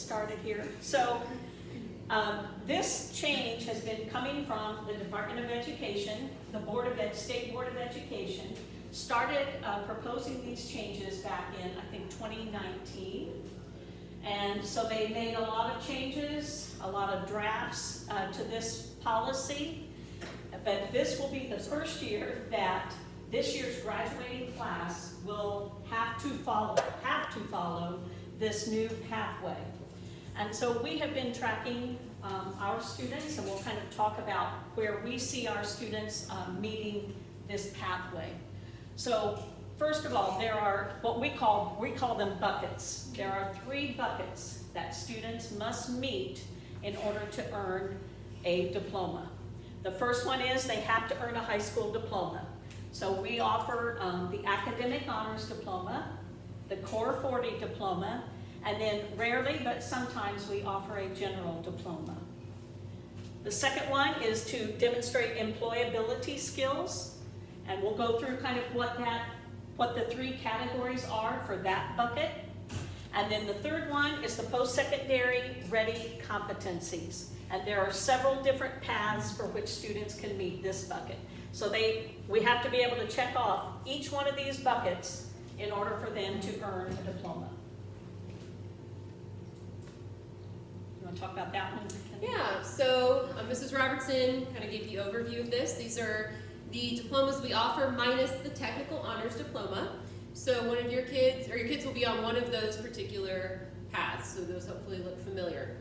started here. So this change has been coming from the Department of Education. The State Board of Education started proposing these changes back in, I think, 2019. And so they made a lot of changes, a lot of drafts to this policy. But this will be the first year that this year's graduating class will have to follow this new pathway. And so we have been tracking our students, and we'll kind of talk about where we see our students meeting this pathway. So first of all, there are what we call them buckets. There are 3 buckets that students must meet in order to earn a diploma. The first one is they have to earn a high school diploma. So we offer the Academic Honors Diploma, the Core 40 Diploma, and then rarely, but sometimes we offer a General Diploma. The second one is to demonstrate employability skills, and we'll go through kind of what the 3 categories are for that bucket. And then the third one is the post-secondary ready competencies. And there are several different paths for which students can meet this bucket. So we have to be able to check off each one of these buckets in order for them to earn a diploma. You want to talk about that one? Yeah, so Mrs. Robertson kind of gave the overview of this. These are the diplomas we offer minus the Technical Honors Diploma. So one of your kids will be on one of those particular paths, so those hopefully look familiar.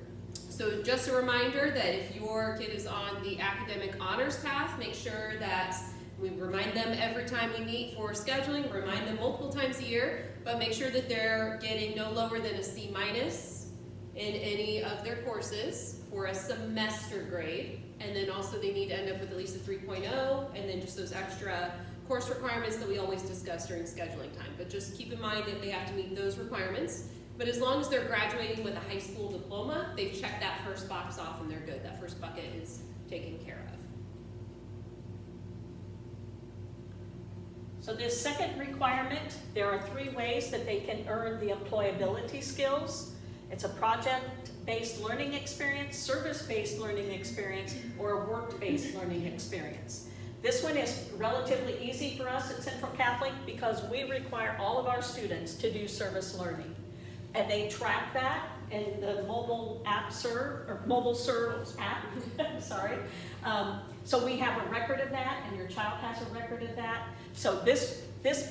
So just a reminder that if your kid is on the Academic Honors path, make sure that we remind them every time we meet for scheduling, remind them multiple times a year, but make sure that they're getting no lower than a C- in any of their courses for a semester grade. And then also they need to end up with at least a 3.0, and then just those extra course requirements that we always discuss during scheduling time. But just keep in mind that they have to meet those requirements. But as long as they're graduating with a high school diploma, they've checked that first box off and they're good. That first bucket is taken care of. So this second requirement, there are 3 ways that they can earn the employability skills. It's a project-based learning experience, service-based learning experience, or a work-based learning experience. This one is relatively easy for us at Central Catholic because we require all of our students to do service learning. And they track that in the mobile serve app, sorry. So we have a record of that, and your child has a record of that. So this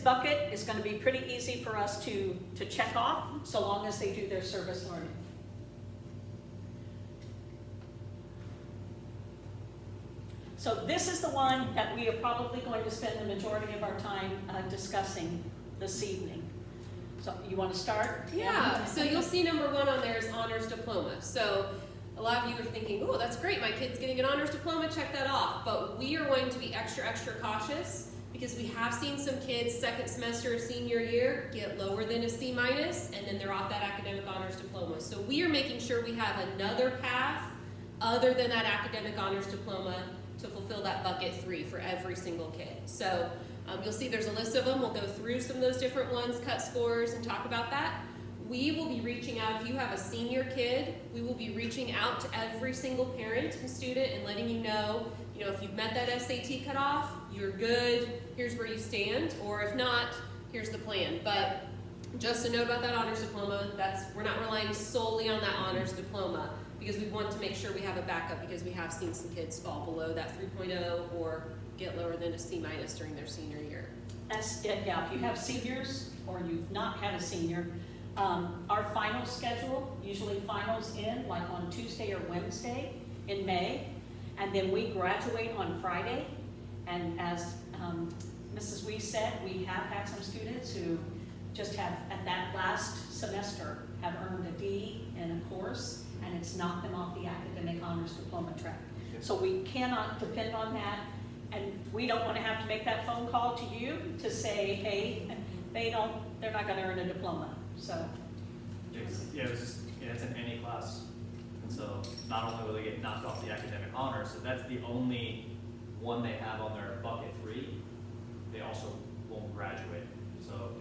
bucket is going to be pretty easy for us to check off, so long as they do their service learning. So this is the one that we are probably going to spend the majority of our time discussing this evening. So you want to start? Yeah, so you'll see number 1 on there is Honors Diploma. So a lot of you are thinking, oh, that's great, my kid's getting an Honors Diploma, check that off. But we are going to be extra cautious because we have seen some kids second semester of senior year get lower than a C-, and then they're off that Academic Honors Diploma. So we are making sure we have another path other than that Academic Honors Diploma to fulfill that bucket 3 for every single kid. So you'll see there's a list of them. We'll go through some of those different ones, cut scores, and talk about that. We will be reaching out, if you have a senior kid, we will be reaching out to every single parent and student and letting you know, if you've met that SAT cutoff, you're good, here's where you stand, or if not, here's the plan. But just a note about that Honors Diploma, we're not relying solely on that Honors Diploma because we want to make sure we have a backup because we have seen some kids fall below that 3.0 or get lower than a C- during their senior year. Yeah, if you have seniors or you've not had a senior, our final schedule, usually finals in like on Tuesday or Wednesday in May, and then we graduate on Friday. And as Mrs. Wee said, we have had some students who just have, at that last semester, have earned a D in a course, and it's knocked them off the Academic Honors Diploma track. So we cannot depend on that, and we don't want to have to make that phone call to you to say, hey, they're not going to earn a diploma. So it's in any class, and so not only will they get knocked off the Academic Honors, so that's the only one they have on their bucket 3. They also won't graduate. So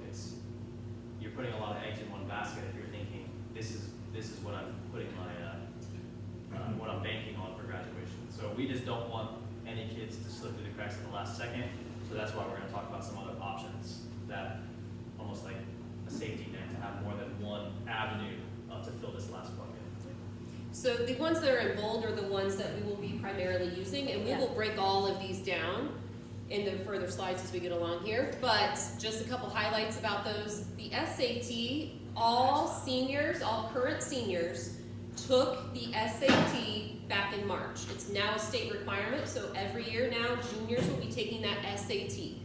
you're putting a lot of eggs in one basket if you're thinking this is this is what I'm putting what I'm banking on for graduation. So we just don't want any kids to slip through the cracks at the last second. So that's why we're going to talk about some other options that almost like a safety net to have more than one avenue to fill this last bucket. So the ones that are in bold are the ones that we will be primarily using, and we will break all of these down in the further slides as we get along here. But just a couple highlights about those. The SAT, all seniors, all current seniors, took the SAT back in March. It's now a state requirement, so every year now, juniors will be taking that SAT.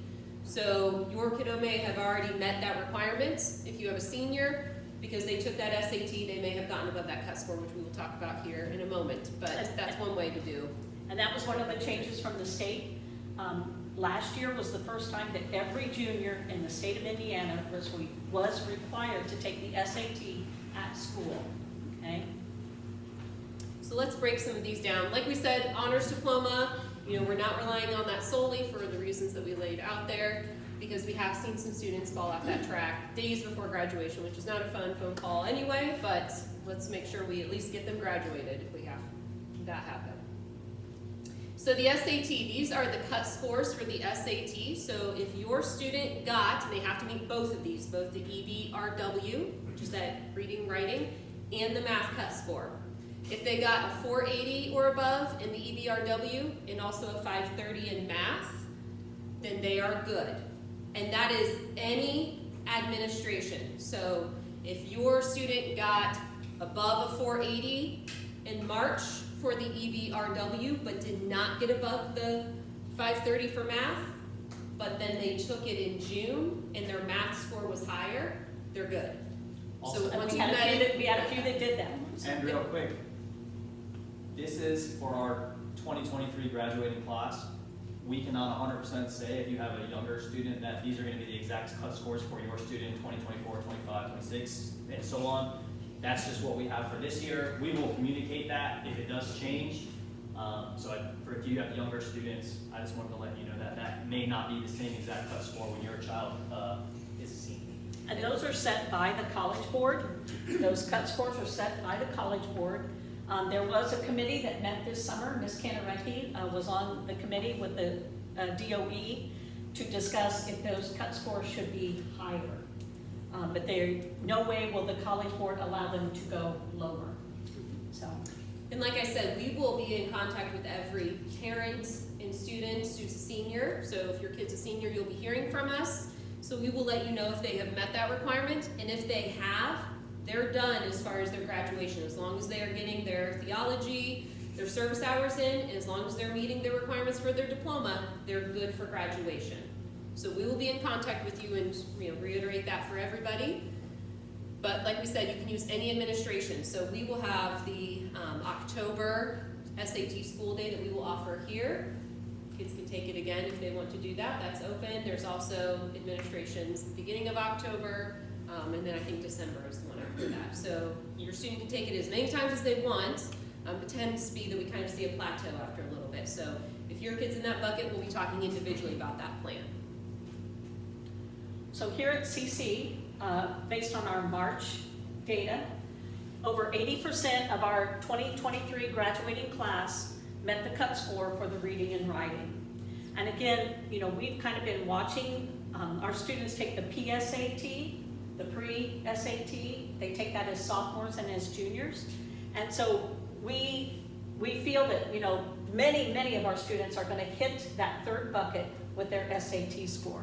So your kiddo may have already met that requirement. If you have a senior, because they took that SAT, they may have gotten above that cut score, which we will talk about here in a moment, but that's one way to do. And that was one of the changes from the state. Last year was the first time that every junior in the state of Indiana was required to take the SAT at school, okay? So let's break some of these down. Like we said, honors diploma, we're not relying on that solely for the reasons that we laid out there, because we have seen some students fall off that track days before graduation, which is not a fun phone call anyway, but let's make sure we at least get them graduated if we have that happen. So the SAT, these are the cut scores for the SAT. So if your student got, and they have to meet both of these, both the EBRW, which is that reading, writing, and the math cut score. If they got a 480 or above in the EBRW and also a 530 in math, then they are good. And that is any administration. So if your student got above a 480 in March for the EBRW, but did not get above the 530 for math, but then they took it in June and their math score was higher, they're good. Also, So once we you had met we had a few that did that. And real quick, this is for our 2023 graduating class. We cannot 100% say if you have a younger student that these are going to be the exact cut scores for your student in 2024, 25, 26, and so on. That's just what we have for this year. We will communicate that if it does change. If you have younger students, I just wanted to let you know that that may not be the same exact cut score when your child is a senior. And those are set by the College Board. Those cut scores are set by the College Board. There was a committee that met this summer. Ms. Kanareki was on the committee with the DOE to discuss if those cut scores should be higher. But no way will the College Board allow them to go lower. So. And like I said, we will be in contact with every parent and student who's a senior. So if your kid's a senior, you'll be hearing from us. So we will let you know if they have met that requirement, and if they have, they're done as far as their graduation. As long as they are getting their theology, their service hours in, and as long as they're meeting their requirements for their diploma, they're good for graduation. So we will be in contact with you and reiterate that for everybody. But like we said, you can use any administration. So we will have the October SAT school day that we will offer here. Kids can take it again if they want to do that. That's open. There's also administrations beginning of October, and then I think December is the one after that. So your student can take it as many times as they want. It tends to be that we kind of see a plateau after a little bit. So if your kid's in that bucket, we'll be talking individually about that plan. So here at CC, based on our March data, over 80% of our 2023 graduating class met the cut score for the reading and writing. And again, we've kind of been watching our students take the PSAT, the pre-SAT. They take that as sophomores and as juniors. And so we feel that, many of our students are going to hit that third bucket with their SAT score.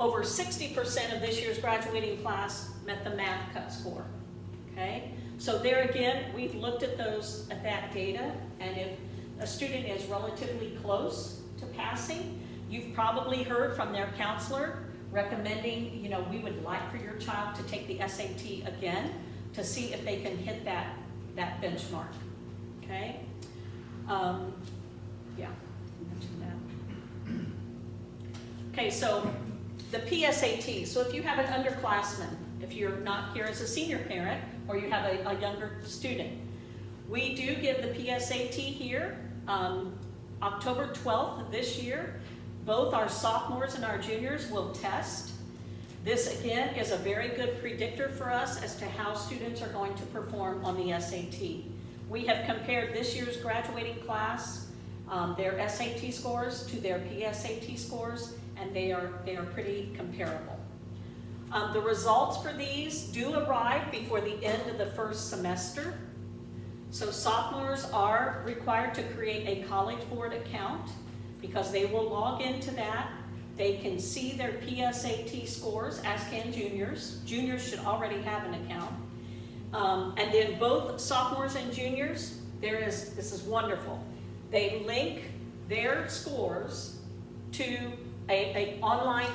Over 60% of this year's graduating class met the math cut score, okay? So there again, we've looked at that data, and if a student is relatively close to passing, you've probably heard from their counselor recommending, we would like for your child to take the SAT again to see if they can hit that benchmark, okay? Yeah, I mentioned that. Okay, so the PSAT, so if you have an underclassman, if you're not here as a senior parent, or you have a younger student, we do give the PSAT here, October 12th of this year. Both our sophomores and our juniors will test. This again is a very good predictor for us as to how students are going to perform on the SAT. We have compared this year's graduating class, their SAT scores to their PSAT scores, and they are pretty comparable. The results for these do arrive before the end of the first semester. So sophomores are required to create a College Board account because they will log into that. They can see their PSAT scores, as can juniors. Juniors should already have an account. And then both sophomores and juniors, this is wonderful. They link their scores to a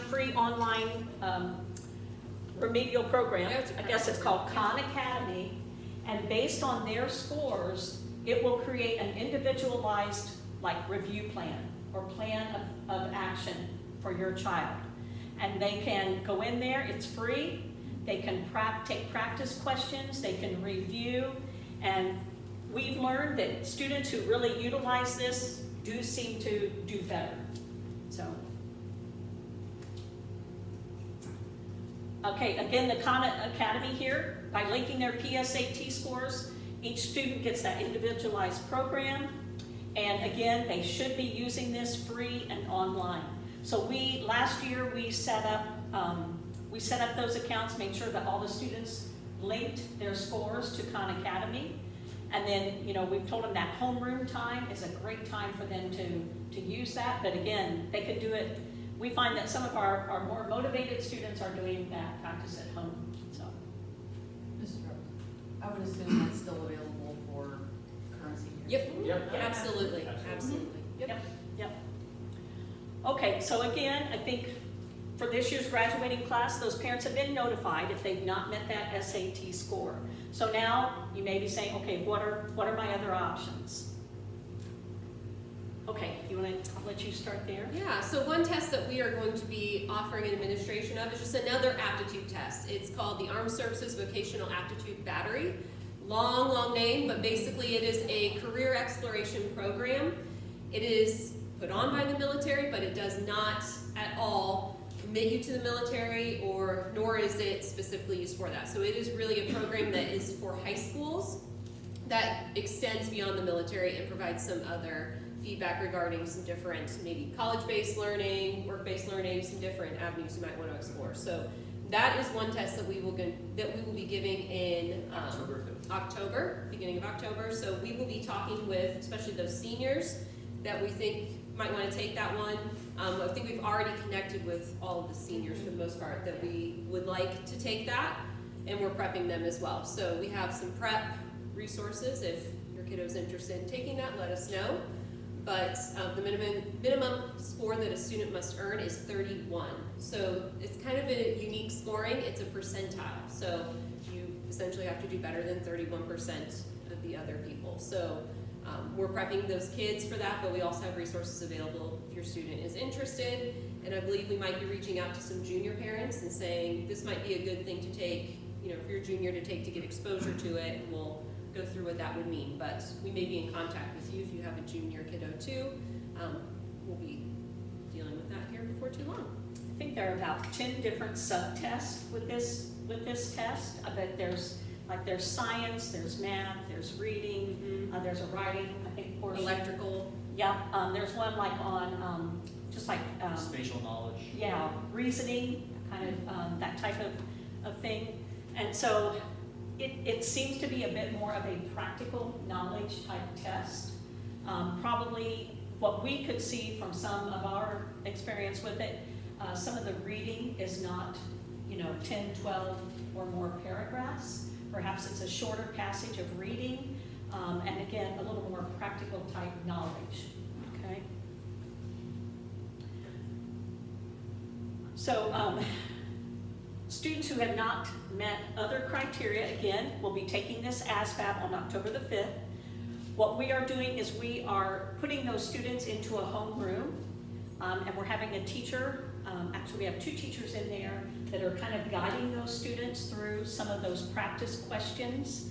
free online remedial program. I guess it's called Khan Academy. And based on their scores, it will create an individualized review plan or plan of action for your child. And they can go in there, it's free. They can take practice questions, they can review, and we've learned that students who really utilize this do seem to do better. So, okay, again, the Khan Academy here, by linking their PSAT scores, each student gets that individualized program, and again, they should be using this free and online. So last year we set up those accounts, made sure that all the students linked their scores to Khan Academy. And then, we've told them that homeroom time is a great time for them to use that. But again, they could do it. We find that some of our more motivated students are doing that practice at home. So, Mrs. Rose, I would assume that's still available for current seniors. Yep, absolutely. Yep. Okay, so again, I think for this year's graduating class, those parents have been notified if they've not met that SAT score. So now you may be saying, okay, what are my other options? Okay, I'll let you start there. Yeah, so one test that we are going to be offering an administration of is just another aptitude test. It's called the Armed Services Vocational Aptitude Battery. Long name, but basically it is a career exploration program. It is put on by the military, but it does not at all commit you to the military, nor is it specifically used for that. So it is really a program that is for high schools that extends beyond the military and provides some other feedback regarding some different, maybe college-based learning, work-based learning, some different avenues you might want to explore. So that is one test that we will be giving in October, beginning of October. So we will be talking with, especially those seniors that we think might want to take that one. I think we've already connected with all of the seniors for the most part that we would like to take that, and we're prepping them as well. So we have some prep resources. If your kiddo's interested in taking that, let us know. But the minimum score that a student must earn is 31. So it's kind of a unique scoring. It's a percentile. So you essentially have to do better than 31% of the other people. So we're prepping those kids for that, but we also have resources available if your student is interested. And I believe we might be reaching out to some junior parents and saying this might be a good thing to take, if you're a junior, to take to get exposure to it. And we'll go through what that would mean. But we may be in contact with you if you have a junior kiddo too. We'll be dealing with that here before too long. I think there are about 10 different subtests with this test. I bet there's science, there's math, there's reading, there's a writing, I think, portion. Electrical. Yeah, there's one on spatial knowledge. Yeah, reasoning, kind of that type of thing. And so it seems to be a bit more of a practical knowledge type test. Probably what we could see from some of our experience with it, some of the reading is not 10, 12 or more paragraphs. Perhaps it's a shorter passage of reading, and again, a little more practical type knowledge, okay? So students who have not met other criteria, again, will be taking this ASVAB on October the 5th. What we are doing is we are putting those students into a homeroom, and we're having a teacher, actually we have 2 teachers in there that are kind of guiding those students through some of those practice questions,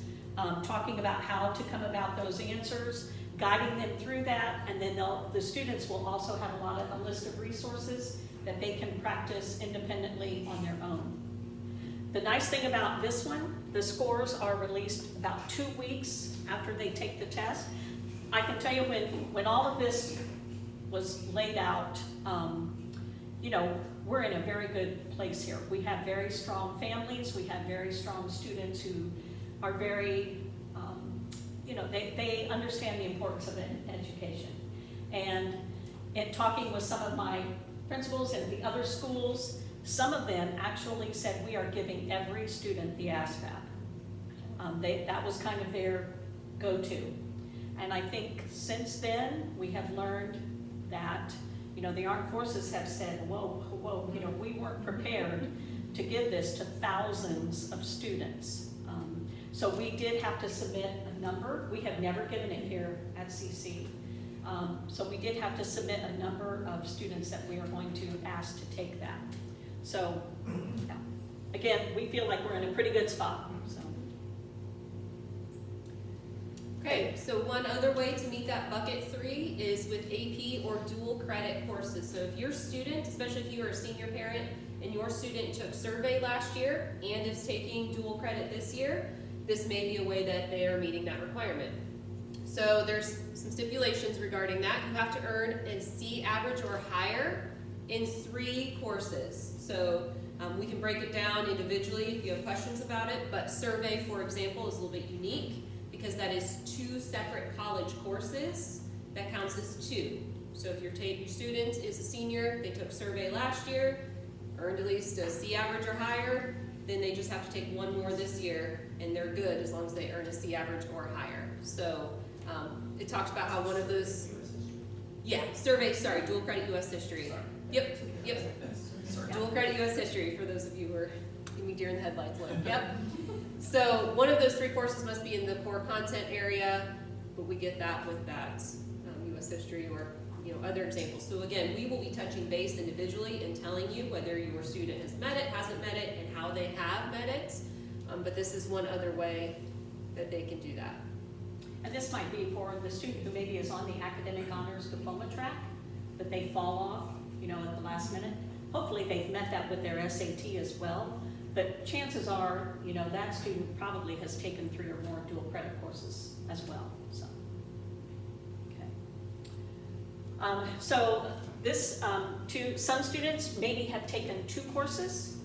talking about how to come about those answers, guiding them through that, and then the students will also have a list of resources that they can practice independently on their own. The nice thing about this one, the scores are released about 2 weeks after they take the test. I can tell you when all of this was laid out, you know, we're in a very good place here. We have very strong families, we have very strong students who are very, you know, they understand the importance of education. And in talking with some of my principals at the other schools, some of them actually said we are giving every student the ASVAB. That was kind of their go-to. And I think since then, we have learned that, you know, the armed forces have said, whoa, you know, we weren't prepared to give this to thousands of students. So we did have to submit a number. We have never given it here at CC. So we did have to submit a number of students that we are going to ask to take that. So, yeah. Again, we feel like we're in a pretty good spot. So. Okay, so one other way to meet that bucket 3 is with AP or dual credit courses. So if your student, especially if you are a senior parent, and your student took survey last year and is taking dual credit this year, this may be a way that they are meeting that requirement. So there's some stipulations regarding that. You have to earn a C average or higher in 3 courses. So we can break it down individually if you have questions about it, but survey, for example, is a little bit unique because that is 2 separate college courses. That counts as 2. So if your student is a senior, they took survey last year, earned at least a C average or higher, then they just have to take 1 more this year, and they're good as long as they earn a C average or higher. So it talks about how one of those, dual credit U.S. history. Yep. Dual credit U.S. history, for those of you who are giving me deer in the headlights look. Yep. So one of those 3 courses must be in the core content area, but we get that with that U.S. history or other examples. So again, we will be touching base individually and telling you whether your student has met it, hasn't met it, and how they have met it. But this is one other way that they can do that. And this might be for the student who maybe is on the academic honors diploma track, but they fall off, at the last minute. Hopefully they've met that with their SAT as well. But chances are, that student probably has taken 3 or more dual credit courses as well. So, okay. So this, some students maybe have taken 2 courses,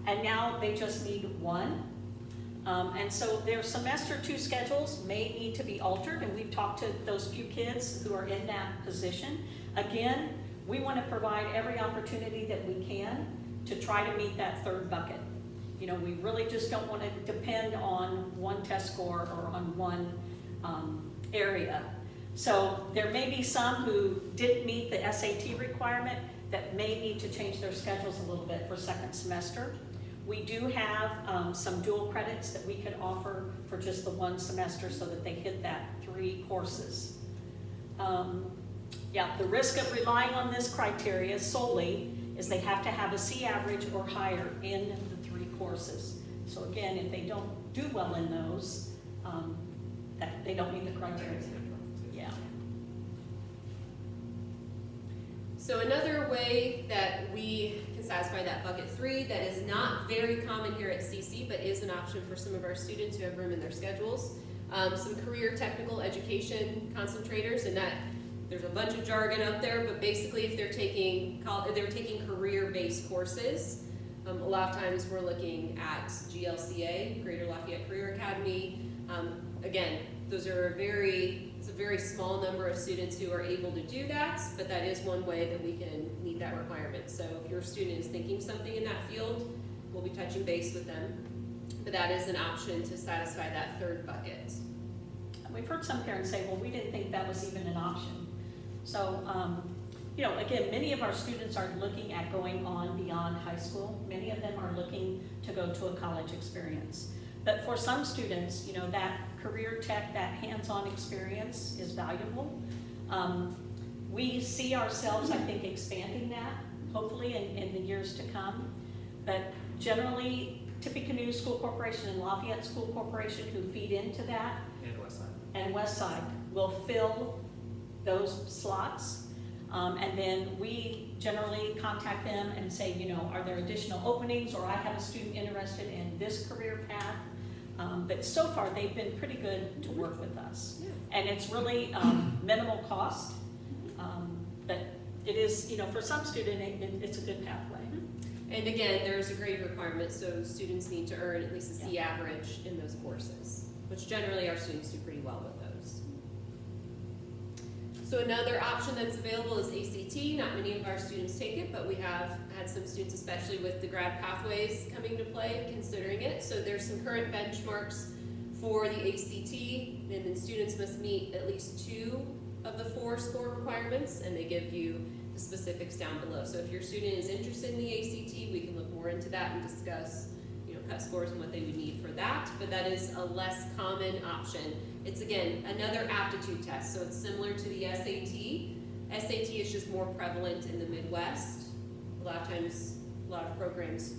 and now they just need 1. And so their semester 2 schedules may need to be altered, and we've talked to those few kids who are in that position. Again, we want to provide every opportunity that we can to try to meet that 3rd bucket. We really just don't want to depend on one test score or on one area. So there may be some who didn't meet the SAT requirement that may need to change their schedules a little bit for 2nd semester. We do have some dual credits that we could offer for just the 1 semester so that they hit that 3 courses. The risk of relying on this criteria solely is they have to have a C average or higher in the 3 courses. So again, if they don't do well in those, that they don't meet the criteria. Yeah. So another way that we can satisfy that bucket 3 that is not very common here at CC, but is an option for some of our students who have room in their schedules, some career technical education concentrators, and that there's a bunch of jargon up there, but basically if they're taking career-based courses, a lot of times we're looking at GLCA, Greater Lafayette Career Academy. Again, it's a very small number of students who are able to do that, but that is one way that we can meet that requirement. So if your student is thinking something in that field, we'll be touching base with them. But that is an option to satisfy that 3rd bucket. We've heard some parents say, well, we didn't think that was even an option. So, again, many of our students are looking at going on beyond high school. Many of them are looking to go to a college experience. But for some students, that career tech, that hands-on experience is valuable. We see ourselves, I think, expanding that, hopefully in the years to come. But generally, Tippecanoe School Corporation and Lafayette School Corporation, who feed into that, And Westside will fill those slots. And then we generally contact them and say, you know, are there additional openings, or I have a student interested in this career path. But so far, they've been pretty good to work with us. And it's really minimal cost, but it is, you know, for some student, it's a good pathway. And again, there's a grade requirement, so students need to earn at least a C average in those courses, which generally our students do pretty well with those. So another option that's available is ACT. Not many of our students take it, but we have had some students, especially with the grad pathways coming to play, considering it. So there's some current benchmarks for the ACT, and then students must meet at least 2 of the 4 score requirements, and they give you the specifics down below. So if your student is interested in the ACT, we can look more into that and discuss, you know, cut scores and what they would need for that, but that is a less common option. It's, again, another aptitude test, so it's similar to the SAT. SAT is just more prevalent in the Midwest. A lot of times, a lot of programs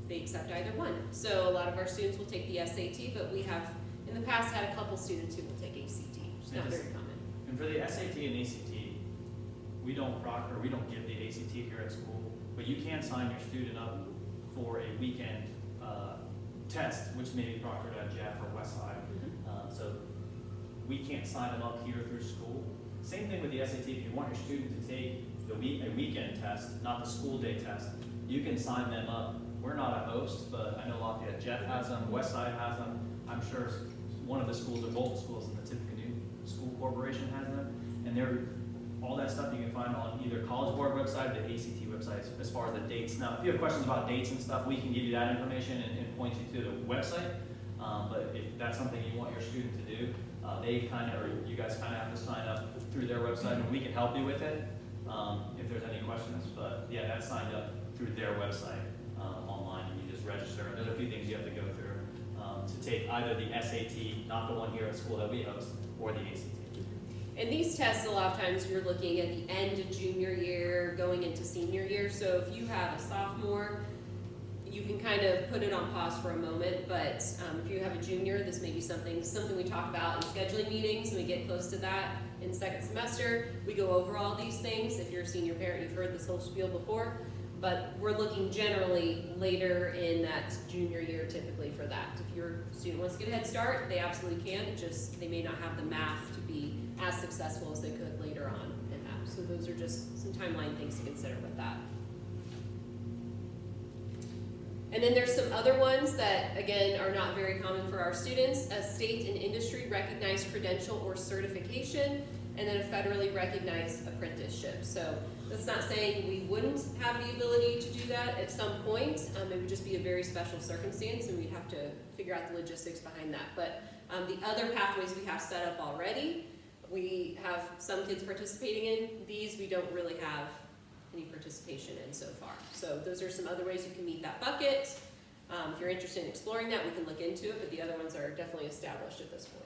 they accept either one. So a lot of our students will take the SAT, but we have, in the past, had a couple students who will take ACT, which is not very common. And for the SAT and ACT, we don't give the ACT here at school, but you can sign your student up for a weekend test, which may be proctored at Jeff or Westside. So we can't sign them up here through school. Same thing with the SAT. If you want your student to take a weekend test, not the school day test, you can sign them up. We're not a host, but I know Lafayette Jeff has them, Westside has them. I'm sure one of the schools or both schools in the Tippecanoe School Corporation has them. And all that stuff you can find on either College Board website or the ACT website as far as the dates. Now, if you have questions about dates and stuff, we can give you that information and point you to the website. But if that's something you want your student to do, you guys kind of have to sign up through their website, and we can help you with it if there's any questions. But yeah, that's signed up through their website online, and you just register. And there's a few things you have to go through to take either the SAT, not the one here at school that we host, or the ACT. And these tests, a lot of times you're looking at the end of junior year, going into senior year. So if you have a sophomore, you can kind of put it on pause for a moment, but if you have a junior, this may be something we talk about in scheduling meetings, and we get close to that in second semester. We go over all these things. If you're a senior parent, you've heard this whole spiel before, but we're looking generally later in that junior year typically for that. If your student wants to get a head start, they absolutely can, they may not have the math to be as successful as they could later on in that. So those are just some timeline things to consider with that. And then there's some other ones that, again, are not very common for our students: a state and industry recognized credential or certification, and then a federally recognized apprenticeship. So that's not saying we wouldn't have the ability to do that at some point. It would just be a very special circumstance, and we'd have to figure out the logistics behind that. But the other pathways we have set up already, we have some kids participating in. These we don't really have any participation in so far. So those are some other ways you can meet that bucket. If you're interested in exploring that, we can look into it, but the other ones are definitely established at this point.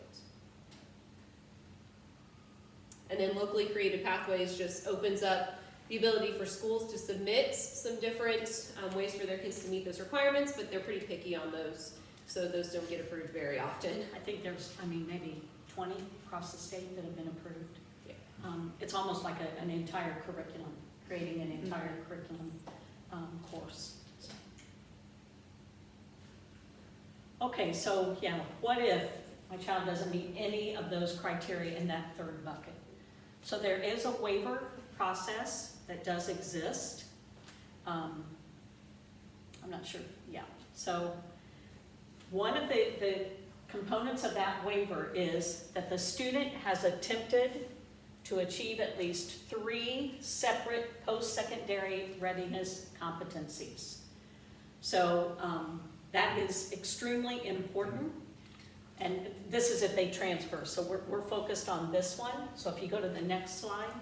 And then locally created pathways just opens up the ability for schools to submit some different ways for their kids to meet those requirements, but they're pretty picky on those, so those don't get approved very often. I think there's, maybe 20 across the state that have been approved. Yeah. It's almost like an entire curriculum, creating an entire curriculum course. So. Okay, so yeah, what if my child doesn't meet any of those criteria in that third bucket? So there is a waiver process that does exist. I'm not sure, yeah. So one of the components of that waiver is that the student has attempted to achieve at least 3 separate post-secondary readiness competencies. So that is extremely important. And this is if they transfer. So we're focused on this one. So if you go to the next slide.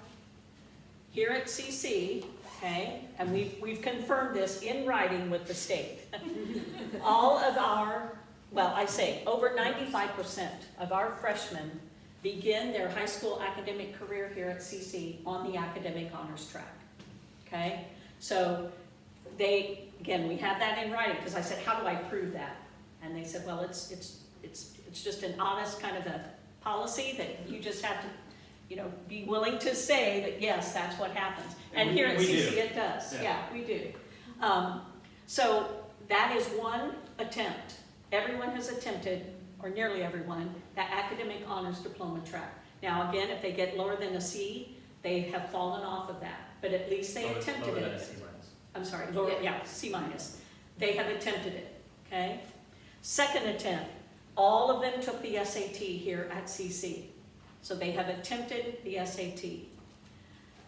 Here at CC, okay, and we've confirmed this in writing with the state. All of our, over 95% of our freshmen begin their high school academic career here at CC on the academic honors track, okay? So we have that in writing, because I said, how do I prove that? And they said, well, it's just an honest kind of a policy that you just have to be willing to say that, yes, that's what happens. And And here at we CC do. it does, Yeah. yeah, we do. So that is one attempt. Everyone has attempted, or nearly everyone, that academic honors diploma track. Now, again, if they get lower than a C, they have fallen off of that, but at least they attempted Lower than a it. C minus. I'm sorry, lower, yeah, C minus. They have attempted it, okay? Second attempt, all of them took the SAT here at CC. So they have attempted the SAT.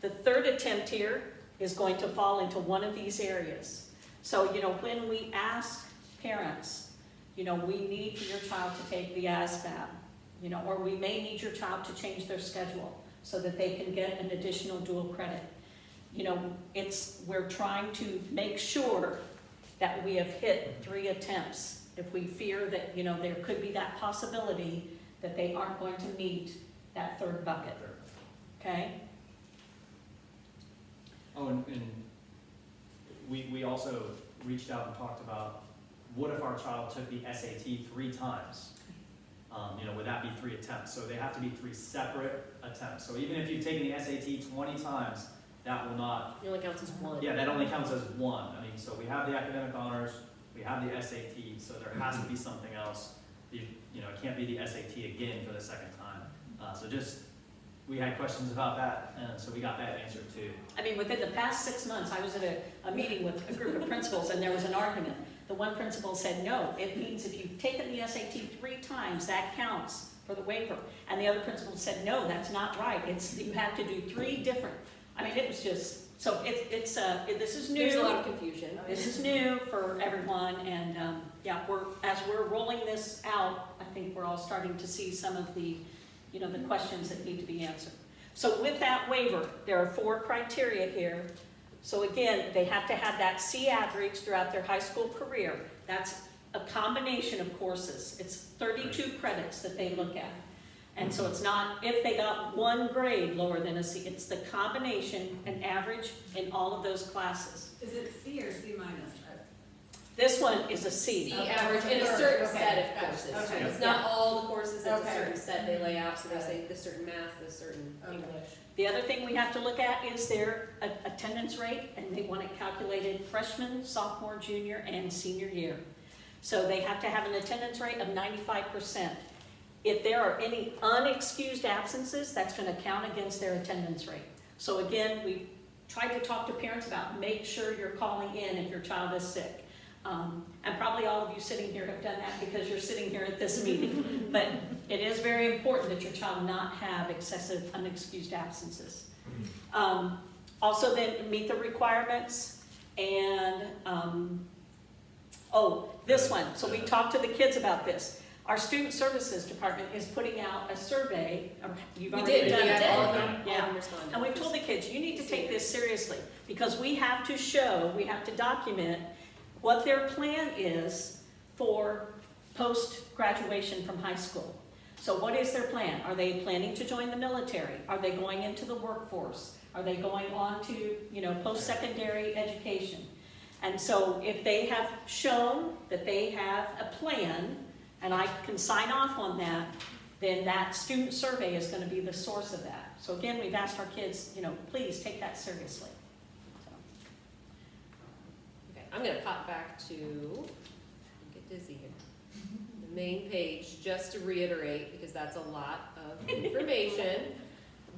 The third attempt here is going to fall into one of these areas. So, when we ask parents, we need for your child to take the ASVAB, or we may need your child to change their schedule so that they can get an additional dual credit. We're trying to make sure that we have hit 3 attempts. If we fear that, there could be that possibility that they aren't going to meet that third bucket, okay? Oh, and we also reached out and talked about, what if our child took the SAT 3 times? Would that be 3 attempts? So they have to be 3 separate attempts. So even if you've taken the SAT 20 times, that will not, It only counts as one. yeah, that only counts as 1. So we have the academic honors, we have the SAT, so there has to be something else. It can't be the SAT again for the second time. We had questions about that, and so we got that answered too. Within the past 6 months, I was at a meeting with a group of principals, and there was an argument. The one principal said, no, it means if you've taken the SAT 3 times, that counts for the waiver. And the other principal said, no, that's not right. You have to do 3 different. It was just, so this is new. There's a lot of confusion. This is new for everyone, and as we're rolling this out, I think we're all starting to see some of the the questions that need to be answered. So with that waiver, there are 4 criteria here. So again, they have to have that C average throughout their high school career. That's a combination of courses. It's 32 credits that they look at. And so it's not if they got 1 grade lower than a C, it's the combination and average in all of those classes. Is it C or C minus? This one is a C. C average in a certain Okay. set of Gotcha. courses. Okay. It's not all the courses, it's a Okay. certain set they lay out, so they say this certain math, this certain Okay. English. The other thing we have to look at is their attendance rate, and they want it calculated freshman, sophomore, junior, and senior year. So they have to have an attendance rate of 95%. If there are any unexcused absences, that's going to count against their attendance rate. So again, we tried to talk to parents about make sure you're calling in if your child is sick. And probably all of you sitting here have done that because you're sitting here at this meeting. But it is very important that your child not have excessive unexcused absences. Also then meet the requirements and, this one. So we talked to the kids about this. Our student services department is putting out a survey. You've We already did, done we it. had all of them Yeah. responded. And we've told the kids, you need to take this seriously because we have to document what their plan is for post-graduation from high school. So what is their plan? Are they planning to join the military? Are they going into the workforce? Are they going on to, post-secondary education? And so if they have shown that they have a plan, and I can sign off on that, then that student survey is going to be the source of that. So again, we've asked our kids, please take that seriously. So. Okay, I'm gonna pop back to, get dizzy here. The main page, just to reiterate, because that's a lot of information,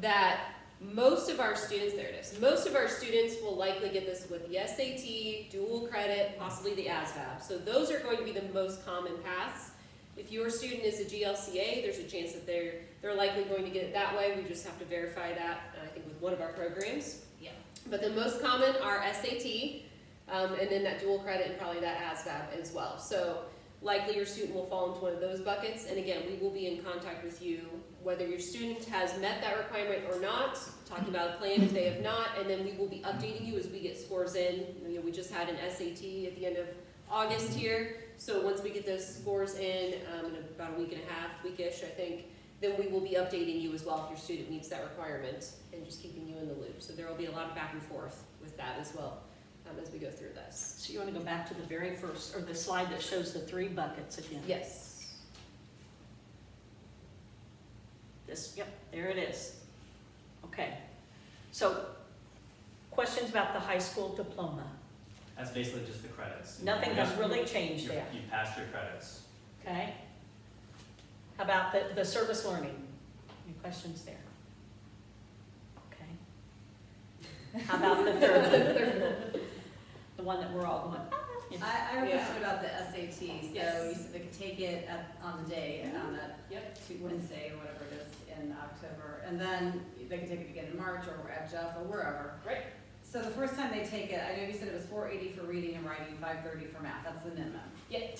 that most of our students, there it is, most of our students will likely get this with the SAT, dual credit, possibly the ASVAB. So those are going to be the most common paths. If your student is a GLCA, there's a chance that they're likely going to get it that way. We just have to verify that, I think, with one of our programs. Yeah. But the most common are SAT, and then that dual credit and probably that ASVAB as well. So likely your student will fall into one of those buckets. And again, we will be in contact with you whether your student has met that requirement or not, talking about a plan if they have not, and then we will be updating you as we get scores in. We just had an SAT at the end of August here. So once we get those scores in about a week and a half, weekish, I think, then we will be updating you as well if your student meets that requirement and just keeping you in the loop. So there will be a lot of back and forth with that as well as we go through this. So you want to go back to the very first, or the slide that shows the 3 buckets again? Yes. Yep, there it is. Okay. So, questions about the high school diploma? That's basically just the credits. Nothing has really changed there, You passed your credits. okay? How about the service learning? Any questions there? Okay. How about the third one? The one that we're all going, ah, you know. I have a Yeah. question about the SAT, so Yes. you said they could take it on the day, on that Yep. Wednesday or whatever it is in October, and then they could take it again in March or at Jeff or wherever. Right. So the first time they take it, I know you said it was 480 for reading and writing, 530 for math, that's the minimum. Yep.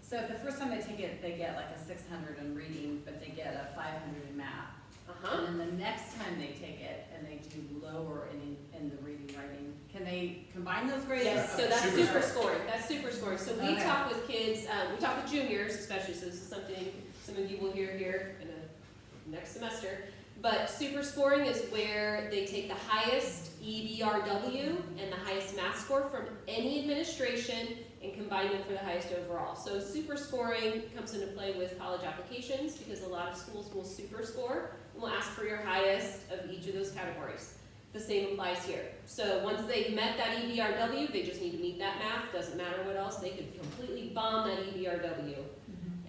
So if the first time they take it, they get like a 600 in reading, but they get a 500 in math. Uh-huh. And then the next time they take it and they do lower in the reading, writing, can they combine those grades? Yes, or- so okay. that's Super super scoring, that's super scoring. So we Okay. talk with kids, we talk with juniors especially, so this is something some of you will hear here in a next semester. But super scoring is where they take the highest EBRW and the highest math score from any administration and combine them for the highest overall. So super scoring comes into play with college applications because a lot of schools will super score and will ask for your highest of each of those categories. The same applies here. So once they've met that EBRW, they just need to meet that math, doesn't matter what else, they could completely bomb that EBRW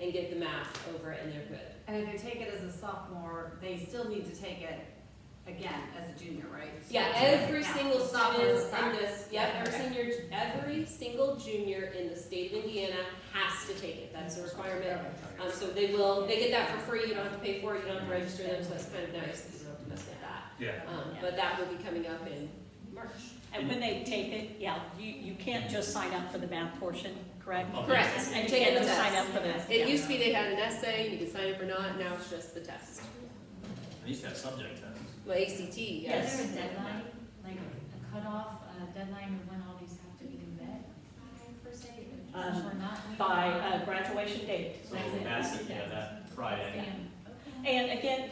and get the math over it and they're good. And if they take it as a sophomore, they still need to take it again as a junior, right? So Yeah, it's every yeah, single sophomore student is in practice. this, yep, Okay. every single junior in the state of Indiana has to take it, that's a requirement. Okay. So they get that for free, you don't have to pay for it, you don't have to register them, so that's kind of nice, because you don't have to mess with that. Yeah. But that will be coming up in March. And when they take it, yeah, you can't just sign up for the math portion, correct? Okay. Correct, And and you taking can't the just sign test. up for the. It used to be they had an essay, you could sign up or not, now it's just the test. I used to have subject tests. Well, ACT, yes. Is there a deadline, like a cutoff, deadline of when all these have to be met, per se? Or not? By graduation date. So that's it, yeah, that Friday. And again,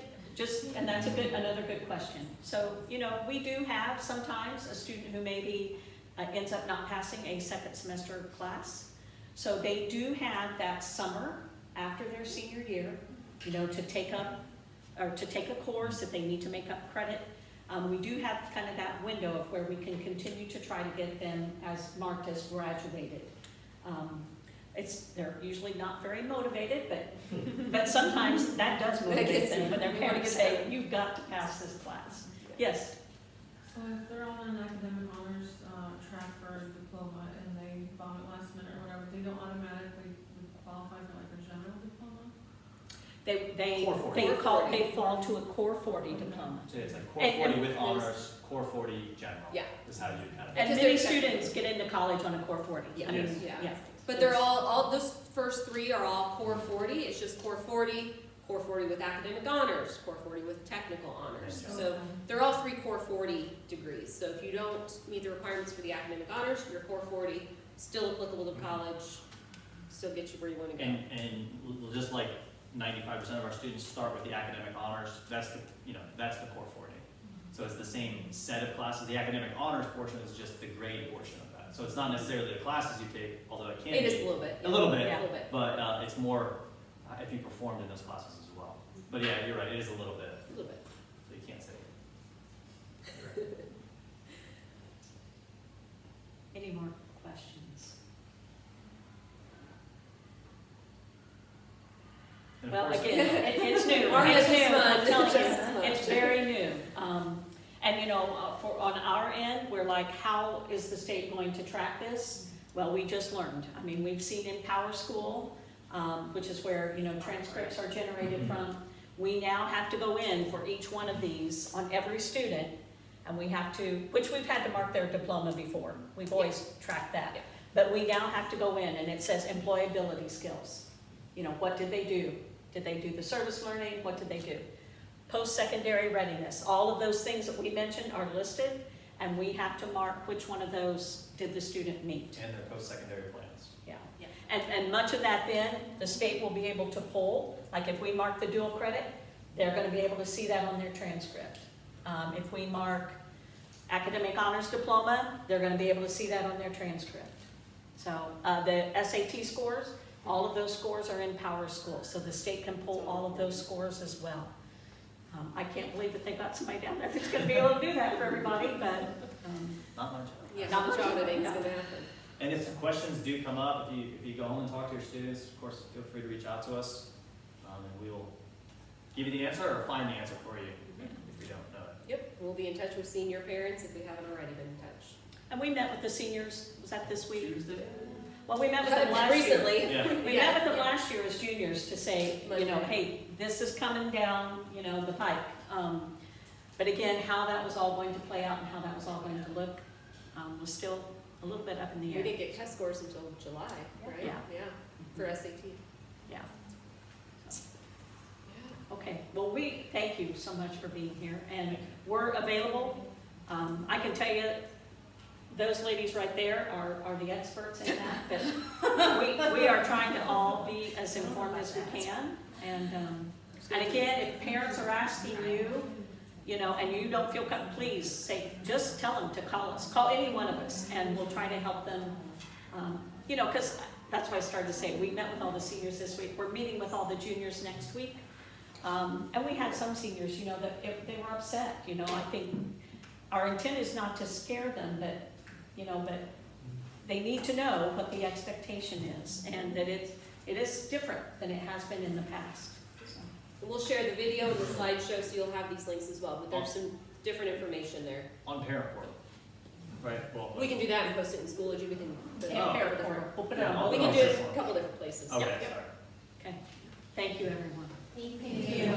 and that's another good question. So, we do have sometimes a student who maybe ends up not passing a second semester class. So they do have that summer after their senior year, to take up, or to take a course if they need to make up credit. We do have kind of that window of where we can continue to try to get them as marked as graduated. They're usually not very motivated, but sometimes that does motivate them when their parents say, you've got to pass this class. Yes? So if they're on an academic honors track for a diploma and they bomb it last minute or whatever, they don't automatically qualify for like a general diploma? They fall to a core 40 diploma. So it's like core And- 40 and with there's- honors, core 40 general. Yeah. Is how you kind of. And Because many they're students get into college on a core 40. Yeah. I mean, Yes. Yeah. But they're all those first three are all core 40, it's just core 40 with academic honors, core 40 with technical honors. Okay. So they're all three core 40 degrees. So if you don't meet the requirements for the academic honors, your core 40, still applicable to college, still get you where you want to go. And just like 95% of our students start with the academic honors, that's the core 40. So it's the same set of classes. The academic honors portion is just the grade portion of that. So it's not necessarily the classes you take, although it can be. It is a little bit. A little bit. A little bit. But it's more if you performed in those classes as well. But yeah, you're right, it is a little bit, A little bit. so you can't say it. You're right. Any more questions? And of Well, course- again, it's new. Ours It's is new. fun. I'm telling Just as you, much. it's very new. And on our end, we're like, how is the state going to track this? Well, we just learned. I mean, we've seen in Power School, which is where, transcripts are generated from. We now have to go in for each one of these on every student, and we have to, which we've had to mark their diploma before. We've always tracked that. Yeah. But we now have to go in, and it says employability skills. What did they do? Did they do the service learning? What did they do? Post-secondary readiness. All of those things that we mentioned are listed, and we have to mark which one of those did the student meet. And their post-secondary plans. Yeah. Yeah. And much of that then, the state will be able to pull, like if we mark the dual credit, they're gonna be able to see that on their transcript. If we mark academic honors diploma, they're gonna be able to see that on their transcript. So the SAT scores, all of those scores are in Power School, so the state can pull all of those scores as well. I can't believe that they got somebody down there that's gonna be able to do that for everybody, but, Not much. Yeah, Not much. auditing is Yeah. gonna happen. And if questions do come up, if you go home and talk to your students, of course, feel free to reach out to us. And we will give you the answer or find the answer for you if we don't know it. Yep, we'll be in touch with senior parents if we haven't already been in touch. and we met with the seniors, was that this week? Tuesday? Well, we met with them last year. Recently. Yeah. We met with them last year as juniors to say, you know, Monday. hey, this is coming down, you know, the pike. But again, how that was all going to play out and how that was all going to look was still a little bit up in the We air. didn't get test scores until July, right? Yeah. Yeah, for SAT. Yeah. So, Yeah. okay, well, we thank you so much for being here, and we're available. I can tell you, those ladies right there are the experts in that, but we are trying to all be as informed as we can. And again, if parents are asking you, you know, and you don't feel comfortable, please say, just tell them to call us. Call any one of us, and we'll try to help them. You know, because that's why I started to say, we met with all the seniors this week. We're meeting with all the juniors next week. And we had some seniors, you know, that they were upset. You know, I think our intent is not to scare them, but, you know, but they need to know what the expectation is, and that it is different than it has been in the past. So, And we'll share the video and the slideshow, so you'll have these links as well, but there's some different information there. On parent portal. Right, well. We can do that and post it in Schoology, we can put it and on a parent couple portal, different, we'll put it on Yeah, both. we can do it a couple different places. Okay, Yeah. sorry. Okay, thank you, everyone. Thank you.